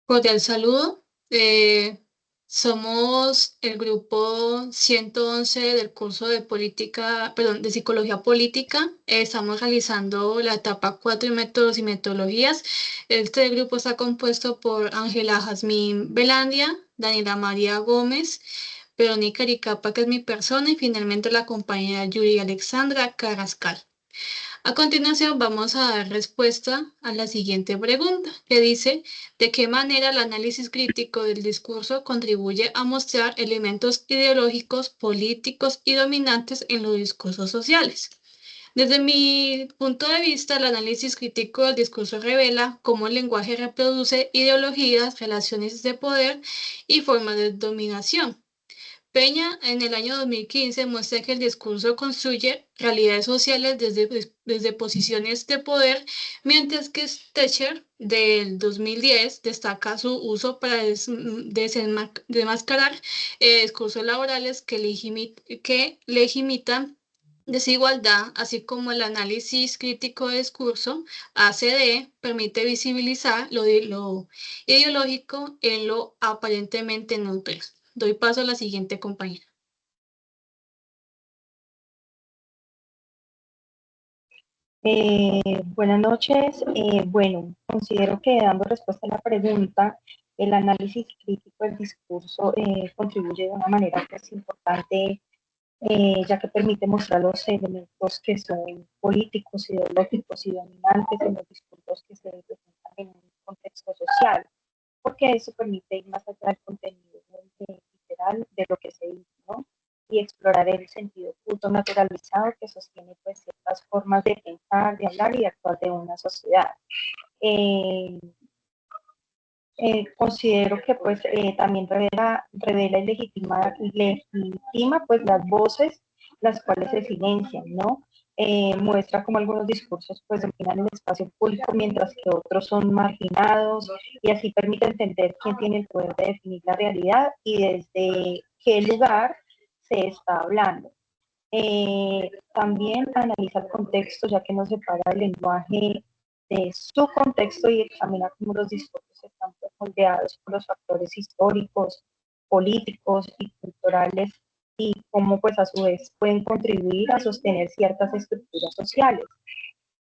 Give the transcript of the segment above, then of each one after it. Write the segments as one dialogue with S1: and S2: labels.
S1: Cordial saludo. Somos el grupo 111 del curso de política, perdón, de psicología política. Estamos realizando la etapa 4 de métodos y metodologías. Este grupo está compuesto por Ángela Jazmín Belandia, Daniela María Gómez, Verónica Aricapa, que es mi persona, y finalmente la compañera Yuri Alexandra Carrascal. A continuación, vamos a dar respuesta a la siguiente pregunta, que dice, ¿de qué manera el análisis crítico del discurso contribuye a mostrar elementos ideológicos, políticos y dominantes en los discursos sociales? Desde mi punto de vista, el análisis crítico del discurso revela cómo el lenguaje reproduce ideologías, relaciones de poder y formas de dominación. Peña en el año 2015 muestra que el discurso construye realidades sociales desde posiciones de poder, mientras que Stecher del 2010 destaca su uso para desmascarar discursos laborales que legimitan desigualdad, así como el análisis crítico de discurso, ACD, permite visibilizar lo ideológico en lo aparentemente neutro. Doy paso a la siguiente compañera.
S2: Buenas noches. Bueno, considero que dando respuesta a la pregunta, el análisis crítico del discurso contribuye de una manera pues, importante, ya que permite mostrar los elementos que son políticos, ideológicos y dominantes en los discursos que se presentan en un contexto social, porque eso permite ir más allá del contenido literal de lo que se dice, ¿no? Y explorar el sentido oculto naturalizado que sostiene pues ciertas formas de pensar, de hablar y de actuar de una sociedad. Eh, Considero que pues también revela y legitima pues las voces las cuales se silencian, ¿no? Muestra como algunos discursos pues dominan el espacio público mientras que otros son marginados y así permite entender quién tiene el poder de definir la realidad y desde qué lugar se está hablando. También analiza el contexto, ya que nos separa el lenguaje de su contexto y examina cómo los discursos están moldeados por los factores históricos, políticos y culturales y cómo pues a su vez pueden contribuir a sostener ciertas estructuras sociales.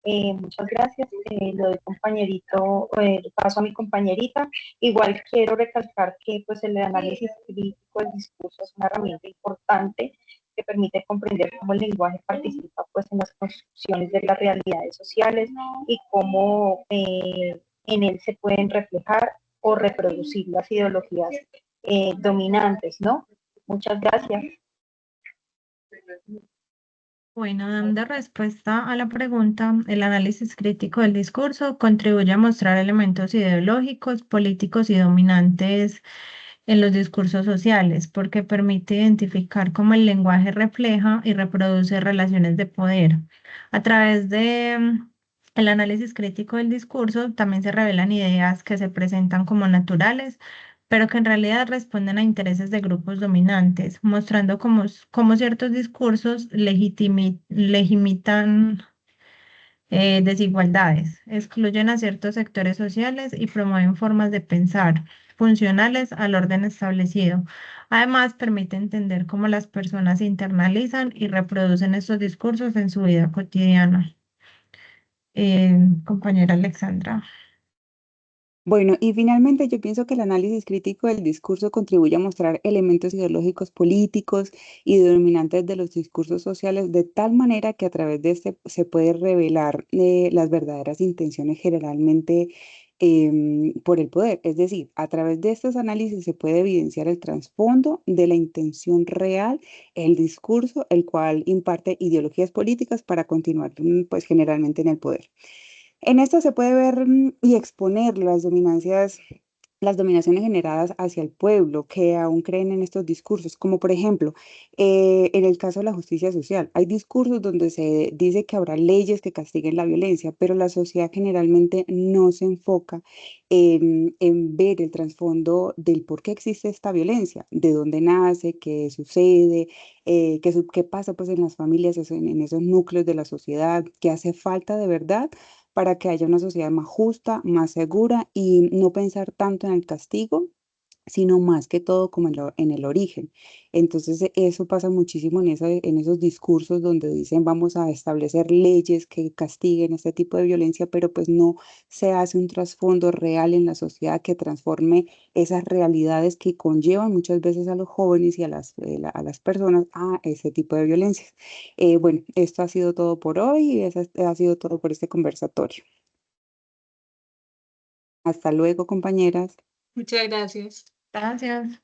S2: Muchas gracias. Le doy compañerito, paso a mi compañerita. Igual quiero recalcar que pues el análisis crítico del discurso es una herramienta importante que permite comprender cómo el lenguaje participa pues en las construcciones de las realidades sociales y cómo en él se pueden reflejar o reproducir las ideologías dominantes, ¿no? Muchas gracias.
S3: Bueno, dando respuesta a la pregunta, el análisis crítico del discurso contribuye a mostrar elementos ideológicos, políticos y dominantes en los discursos sociales, porque permite identificar cómo el lenguaje refleja y reproduce relaciones de poder. A través de el análisis crítico del discurso, también se revelan ideas que se presentan como naturales, pero que en realidad responden a intereses de grupos dominantes, mostrando cómo ciertos discursos legitiman desigualdades, excluyen a ciertos sectores sociales y promueven formas de pensar funcionales al orden establecido. Además, permite entender cómo las personas internalizan y reproducen estos discursos en su vida cotidiana. Compañera Alexandra.
S4: Bueno, y finalmente yo pienso que el análisis crítico del discurso contribuye a mostrar elementos ideológicos políticos y dominantes de los discursos sociales de tal manera que a través de este se puede revelar las verdaderas intenciones generalmente por el poder. Es decir, a través de estos análisis se puede evidenciar el trasfondo de la intención real, el discurso, el cual imparte ideologías políticas para continuar pues generalmente en el poder. En esto se puede ver y exponer las dominaciones generadas hacia el pueblo que aún creen en estos discursos, como por ejemplo, en el caso de la justicia social. Hay discursos donde se dice que habrá leyes que castiguen la violencia, pero la sociedad generalmente no se enfoca en ver el trasfondo del por qué existe esta violencia, de dónde nace, qué sucede, qué pasa pues en las familias, en esos núcleos de la sociedad, qué hace falta de verdad para que haya una sociedad más justa, más segura y no pensar tanto en el castigo, sino más que todo como en el origen. Entonces, eso pasa muchísimo en esos discursos donde dicen vamos a establecer leyes que castiguen este tipo de violencia, pero pues no se hace un trasfondo real en la sociedad que transforme esas realidades que conllevan muchas veces a los jóvenes y a las personas a ese tipo de violencias. Bueno, esto ha sido todo por hoy y eso ha sido todo por este conversatorio. Hasta luego, compañeras.
S1: Muchas gracias.
S3: Gracias.